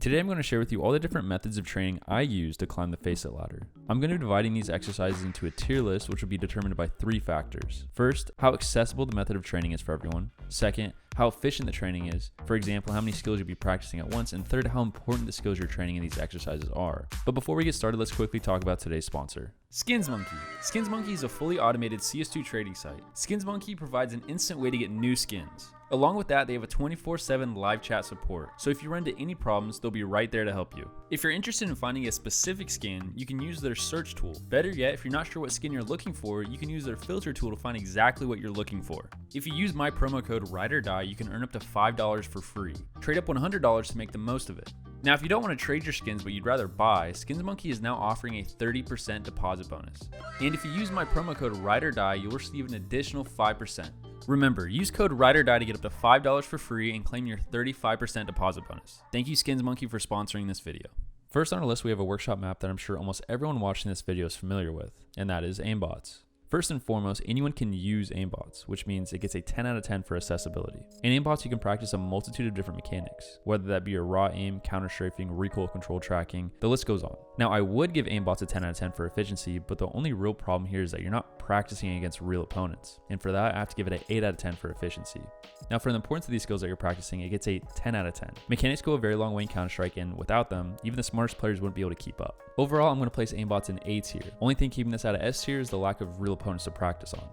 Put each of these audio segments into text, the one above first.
Today I'm going to share with you all the different methods of training I use to climb the Faceit ladder. I'm going to be dividing these exercises into a tier list which will be determined by 3 factors. First, how accessible the method of training is for everyone. Second, how efficient the training is. For example, how many skills you'll be practicing at once. And third, how important the skills you're training in these exercises are. But before we get started, let's quickly talk about today's sponsor. SkinsMonkey. SkinsMonkey is a fully automated CS2 trading site. SkinsMonkey provides an instant way to get new skins. Along with that, they have a 24/7 live chat support, so if you run into any problems, they'll be right there to help you. If you're interested in finding a specific skin, you can use their search tool. Better yet, if you're not sure what skin you're looking for, you can use their filter tool to find exactly what you're looking for. If you use my promo code RIDEORDIE, you can earn up to $5 for free. Trade up $100 to make the most of it. Now, if you don't want to trade your skins but you'd rather buy, SkinsMonkey is now offering a 30% deposit bonus. And if you use my promo code RIDEORDIE, you'll receive an additional 5%. Remember, use code RIDEORDIE to get up to $5 for free and claim your 35% deposit bonus. Thank you SkinsMonkey for sponsoring this video. First on our list, we have a workshop map that I'm sure almost everyone watching this video is familiar with, and that is Aimbotz. First and foremost, anyone can use Aimbotz, which means it gets a 10 out of 10 for accessibility. In Aimbotz, you can practice a multitude of different mechanics, whether that be your raw aim, counter strafing, recoil control tracking, the list goes on. Now, I would give Aimbotz a 10 out of 10 for efficiency, but the only real problem here is that you're not practicing against real opponents. And for that, I have to give it an 8 out of 10 for efficiency. Now, for the importance of these skills that you're practicing, it gets a 10 out of 10. Mechanics go a very long way in Counter-Strike, and without them, even the smartest players wouldn't be able to keep up. Overall, I'm going to place Aimbotz in A tier. Only thing keeping this out of S tier is the lack of real opponents to practice on.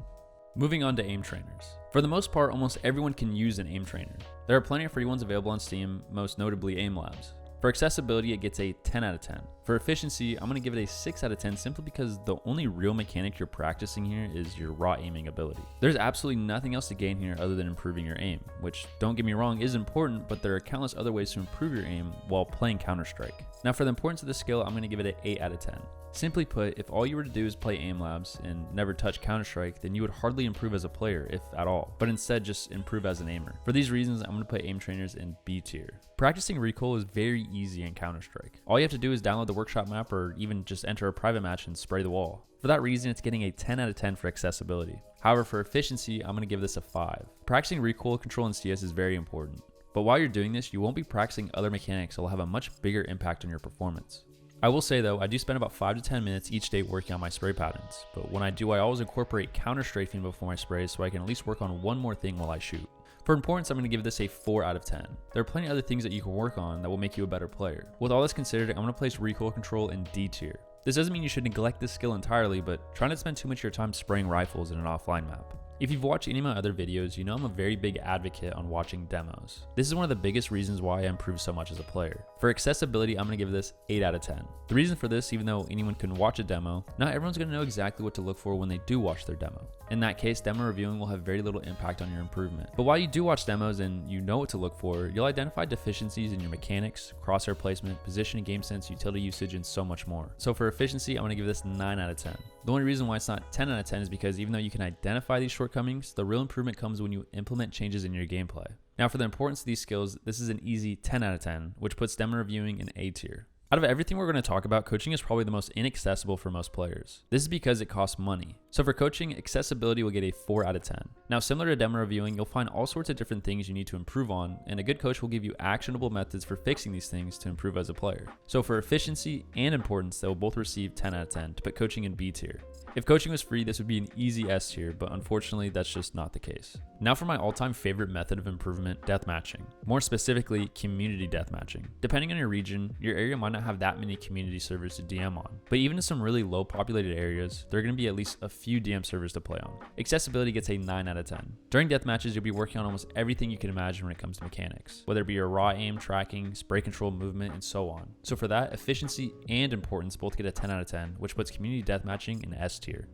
Moving on to aim trainers. For the most part, almost everyone can use an aim trainer. There are plenty of free ones available on Steam, most notably Aim Labs. For accessibility, it gets a 10 out of 10. For efficiency, I'm going to give it a 6 out of 10 simply because the only real mechanic you're practicing here is your raw aiming ability. There's absolutely nothing else to gain here other than improving your aim, which, don't get me wrong, is important, but there are countless other ways to improve your aim while playing Counter-Strike. Now, for the importance of the skill, I'm going to give it an 8 out of 10. Simply put, if all you were to do is play Aim Labs and never touch Counter-Strike, then you would hardly improve as a player, if at all, but instead just improve as an aimer. For these reasons, I'm going to put aim trainers in B tier. Practicing recoil is very easy in Counter-Strike. All you have to do is download the workshop map or even just enter a private match and spray the wall. For that reason, it's getting a 10 out of 10 for accessibility. However, for efficiency, I'm going to give this a 5. Practicing recoil control in CS is very important, but while you're doing this, you won't be practicing other mechanics that will have a much bigger impact on your performance. I will say though, I do spend about 5 to 10 minutes each day working on my spray patterns, but when I do, I always incorporate counter strafing before my sprays so I can at least work on one more thing while I shoot. For importance, I'm going to give this a 4 out of 10. There are plenty of other things that you can work on that will make you a better player. With all this considered, I'm going to place recoil control in D tier. This doesn't mean you should neglect this skill entirely, but try not to spend too much of your time spraying rifles in an offline map. If you've watched any of my other videos, you know I'm a very big advocate on watching demos. This is one of the biggest reasons why I improve so much as a player. For accessibility, I'm going to give this 8 out of 10. The reason for this, even though anyone can watch a demo, not everyone's going to know exactly what to look for when they do watch their demo. In that case, demo reviewing will have very little impact on your improvement. But while you do watch demos and you know what to look for, you'll identify deficiencies in your mechanics, crosshair placement, positioning, game sense, utility usage, and so much more. So for efficiency, I'm going to give this 9 out of 10. The only reason why it's not 10 out of 10 is because even though you can identify these shortcomings, the real improvement comes when you implement changes in your gameplay. Now for the importance of these skills, this is an easy 10 out of 10, which puts demo reviewing in A tier. Out of everything we're going to talk about, coaching is probably the most inaccessible for most players. This is because it costs money. So for coaching, accessibility will get a 4 out of 10. Now similar to demo reviewing, you'll find all sorts of different things you need to improve on, and a good coach will give you actionable methods for fixing these things to improve as a player. So for efficiency and importance, they will both receive 10 out of 10 to put coaching in B tier. If coaching was free, this would be an easy S tier, but unfortunately, that's just not the case. Now for my all-time favorite method of improvement, deathmatching. More specifically, community deathmatching. Depending on your region, your area might not have that many community servers to DM on, but even in some really low populated areas, there are going to be at least a few DM servers to play on. Accessibility gets a 9 out of 10. During deathmatches, you'll be working on almost everything you can imagine when it comes to mechanics, whether it be your raw aim, tracking, spray control, movement, and so on. So for that, efficiency and importance both get a 10 out of 10, which puts community deathmatching in S tier.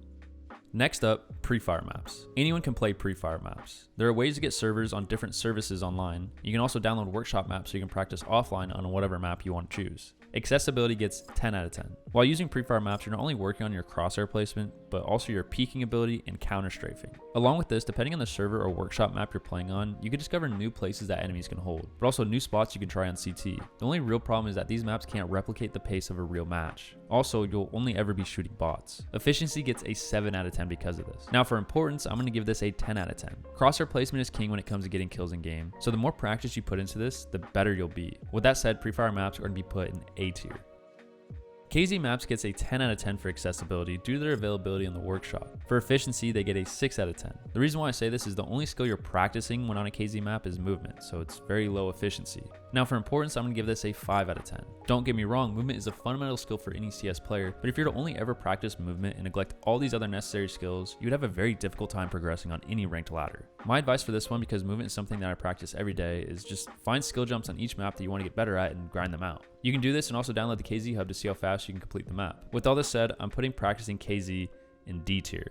Next up, pre-fire maps. Anyone can play pre-fire maps. There are ways to get servers on different services online. You can also download workshop maps so you can practice offline on whatever map you want to choose. Accessibility gets 10 out of 10. While using pre-fire maps, you're not only working on your crosshair placement, but also your peeking ability and counter strafing. Along with this, depending on the server or workshop map you're playing on, you can discover new places that enemies can hold, but also new spots you can try on CT. The only real problem is that these maps can't replicate the pace of a real match. Also, you'll only ever be shooting bots. Efficiency gets a 7 out of 10 because of this. Now for importance, I'm going to give this a 10 out of 10. Crosshair placement is king when it comes to getting kills in game, so the more practice you put into this, the better you'll be. With that said, pre-fire maps are going to be put in A tier. KZ maps gets a 10 out of 10 for accessibility due to their availability in the workshop. For efficiency, they get a 6 out of 10. The reason why I say this is the only skill you're practicing when on a KZ map is movement, so it's very low efficiency. Now for importance, I'm going to give this a 5 out of 10. Don't get me wrong, movement is a fundamental skill for any CS player, but if you're to only ever practice movement and neglect all these other necessary skills, you would have a very difficult time progressing on any ranked ladder. My advice for this one, because movement is something that I practice every day, is just find skill jumps on each map that you want to get better at and grind them out. You can do this and also download the KZ hub to see how fast you can complete the map. With all this said, I'm putting practicing KZ in D tier.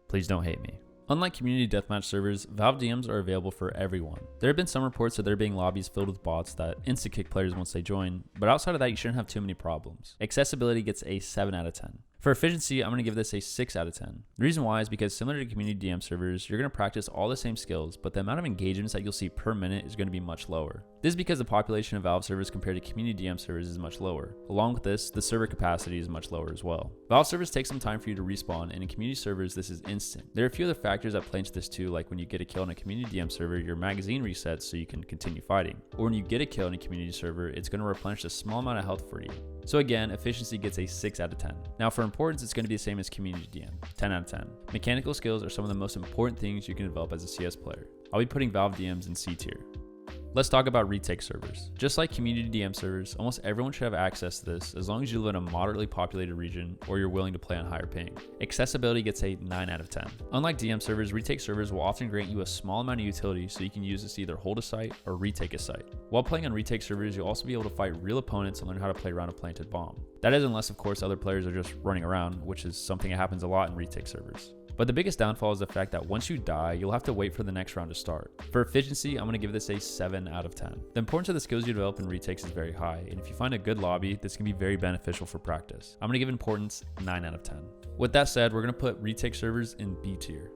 Please don't hate me. Unlike community deathmatch servers, Valve DMs are available for everyone. There have been some reports that there being lobbies filled with bots that insta-kick players once they join, but outside of that, you shouldn't have too many problems. Accessibility gets a 7 out of 10. For efficiency, I'm going to give this a 6 out of 10. The reason why is because similar to community DM servers, you're going to practice all the same skills, but the amount of engagements that you'll see per minute is going to be much lower. This is because the population of Valve servers compared to community DM servers is much lower. Along with this, the server capacity is much lower as well. Valve servers take some time for you to respawn, and in community servers, this is instant. There are a few other factors that play into this too, like when you get a kill in a community DM server, your magazine resets so you can continue fighting. Or when you get a kill in a community server, it's going to replenish a small amount of health for you. So again, efficiency gets a 6 out of 10. Now for importance, it's going to be the same as community DM, 10 out of 10. Mechanical skills are some of the most important things you can develop as a CS player. I'll be putting Valve DMs in C tier. Let's talk about retake servers. Just like community DM servers, almost everyone should have access to this as long as you live in a moderately populated region or you're willing to play on higher ping. Accessibility gets a 9 out of 10. Unlike DM servers, retake servers will often grant you a small amount of utility so you can use this to either hold a site or retake a site. While playing on retake servers, you'll also be able to fight real opponents and learn how to play around a planted bomb. That is unless, of course, other players are just running around, which is something that happens a lot in retake servers. But the biggest downfall is the fact that once you die, you'll have to wait for the next round to start. For efficiency, I'm going to give this a 7 out of 10. The importance of the skills you develop in retakes is very high, and if you find a good lobby, this can be very beneficial for practice. I'm going to give importance 9 out of 10. With that said, we're going to put retake servers in B tier.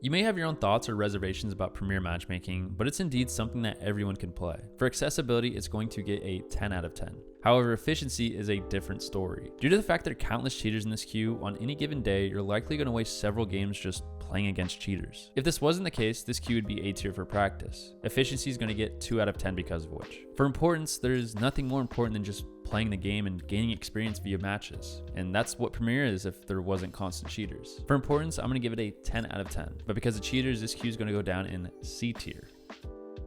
You may have your own thoughts or reservations about Premier Matchmaking, but it's indeed something that everyone can play. For accessibility, it's going to get a 10 out of 10. However, efficiency is a different story. Due to the fact there are countless cheaters in this queue, on any given day, you're likely going to waste several games just playing against cheaters. If this wasn't the case, this queue would be A tier for practice. Efficiency is going to get 2 out of 10 because of which. For importance, there's nothing more important than just playing the game and gaining experience via matches. And that's what Premier is if there wasn't constant cheaters. For importance, I'm going to give it a 10 out of 10. But because of cheaters, this queue is going to go down in C tier.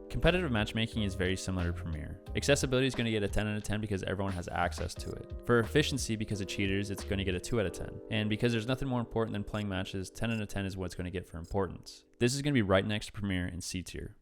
Competitive matchmaking is very similar to Premier. Accessibility is going to get a 10 out of 10 because everyone has access to it. For efficiency, because of cheaters, it's going to get a 2 out of 10. And because there's nothing more important than playing matches, 10 out of 10 is what it's going to get for importance. This is going to be right next to Premier in C tier.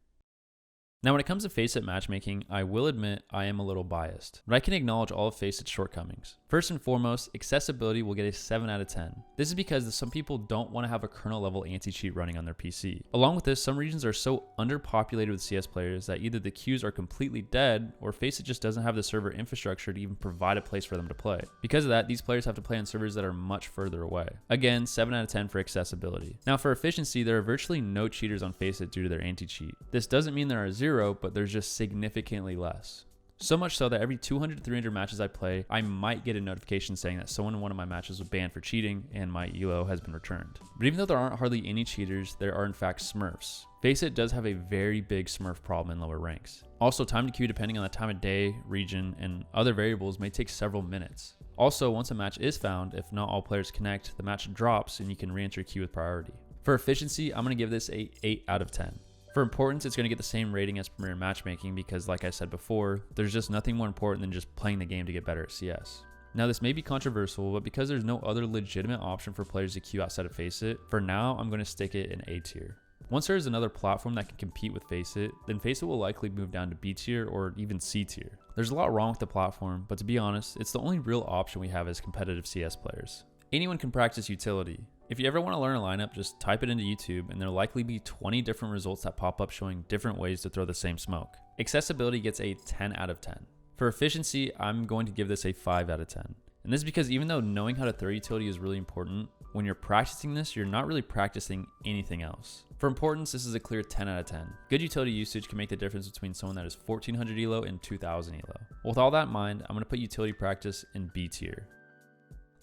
Now, when it comes to Faceit Matchmaking, I will admit I am a little biased, but I can acknowledge all of Faceit's shortcomings. First and foremost, accessibility will get a 7 out of 10. This is because some people don't want to have a kernel level anti-cheat running on their PC. Along with this, some regions are so underpopulated with CS players that either the queues are completely dead or Faceit just doesn't have the server infrastructure to even provide a place for them to play. Because of that, these players have to play on servers that are much further away. Again, 7 out of 10 for accessibility. Now for efficiency, there are virtually no cheaters on Faceit due to their anti-cheat. This doesn't mean there are 0, but there's just significantly less. So much so that every 200 to 300 matches I play, I might get a notification saying that someone in one of my matches was banned for cheating and my ELO has been returned. But even though there aren't hardly any cheaters, there are in fact smurfs. Faceit does have a very big smurf problem in lower ranks. Also, time to queue depending on the time of day, region, and other variables may take several minutes. Also, once a match is found, if not all players connect, the match drops and you can re-enter queue with priority. For efficiency, I'm going to give this a 8 out of 10. For importance, it's going to get the same rating as Premier Matchmaking because, like I said before, there's just nothing more important than just playing the game to get better at CS. Now, this may be controversial, but because there's no other legitimate option for players to queue outside of Faceit, for now, I'm going to stick it in A tier. Once there is another platform that can compete with Faceit, then Faceit will likely move down to B tier or even C tier. There's a lot wrong with the platform, but to be honest, it's the only real option we have as competitive CS players. Anyone can practice utility. If you ever want to learn a lineup, just type it into YouTube and there'll likely be 20 different results that pop up showing different ways to throw the same smoke. Accessibility gets a 10 out of 10. For efficiency, I'm going to give this a 5 out of 10. And this is because even though knowing how to throw utility is really important, when you're practicing this, you're not really practicing anything else. For importance, this is a clear 10 out of 10. Good utility usage can make the difference between someone that is 1400 elo and 2000 elo. With all that in mind, I'm going to put utility practice in B tier.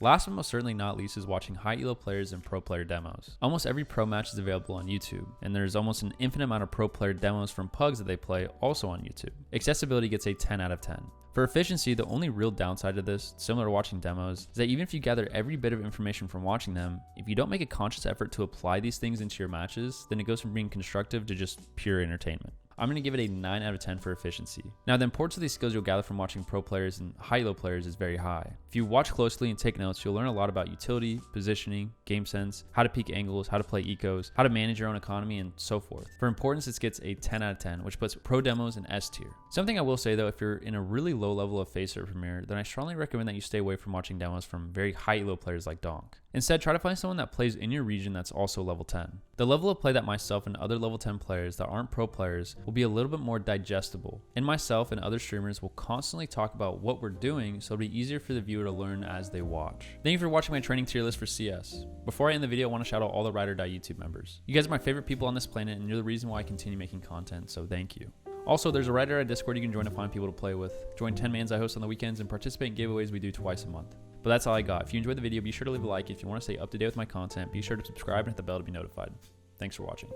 Last but most certainly not least is watching high elo players and pro player demos. Almost every pro match is available on YouTube, and there's almost an infinite amount of pro player demos from pugs that they play also on YouTube. Accessibility gets a 10 out of 10. For efficiency, the only real downside to this, similar to watching demos, is that even if you gather every bit of information from watching them, if you don't make a conscious effort to apply these things into your matches, then it goes from being constructive to just pure entertainment. I'm going to give it a 9 out of 10 for efficiency. Now, the importance of these skills you'll gather from watching pro players and high elo players is very high. If you watch closely and take notes, you'll learn a lot about utility, positioning, game sense, how to peak angles, how to play ecos, how to manage your own economy, and so forth. For importance, this gets a 10 out of 10, which puts pro demos in S tier. Something I will say though, if you're in a really low level of Faceit Premier, then I strongly recommend that you stay away from watching demos from very high elo players like Donk. Instead, try to find someone that plays in your region that's also level 10. The level of play that myself and other level 10 players that aren't pro players will be a little bit more digestible, and myself and other streamers will constantly talk about what we're doing so it'll be easier for the viewer to learn as they watch. Thank you for watching my training tier list for CS. Before I end the video, I want to shout out all the Ride or Die YouTube members. You guys are my favorite people on this planet, and you're the reason why I continue making content, so thank you. Also, there's a Ride or Die Discord you can join to find people to play with. Join 10 mans I host on the weekends and participate in giveaways we do twice a month. But that's all I got. If you enjoyed the video, be sure to leave a like. If you want to stay up to date with my content, be sure to subscribe and hit the bell to be notified. Thanks for watching.